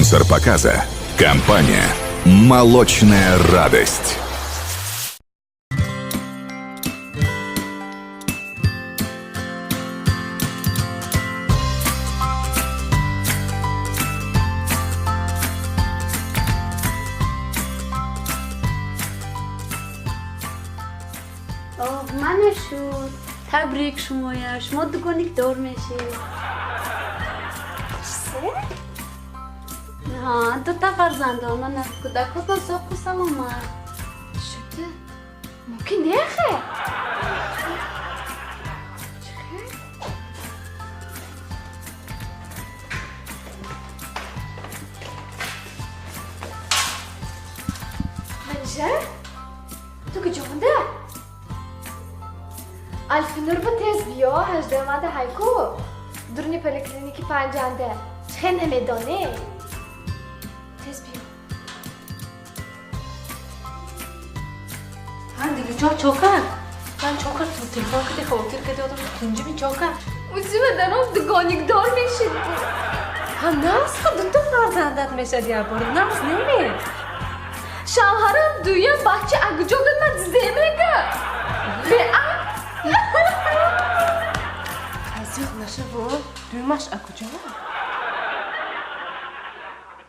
Спонсор показа – компания «Молочная радость». منشون تبریک شمایا شما دوگانیک دار میشید ها دو تا فرزند من از کودکاتان ساق و سلامت شده ممکن نخه منشه تو که جانده الفینور با تیز بیا 18 ماده هایکو درونی پلیکلینیکی پنجنده چه نمیدانه تیز بیا دیگه جا چوکر من چوکر تو تلفن کده خاطر کده آدم کنجی می چوکر اوزی بدنم دگانیک دار میشید ها ناس خود تو فرزندت میشه دیار باری ناس نمی شوهرم دویم بچه اگه جاگل من زمگه به از یاد نشه بود دویمش اکو جا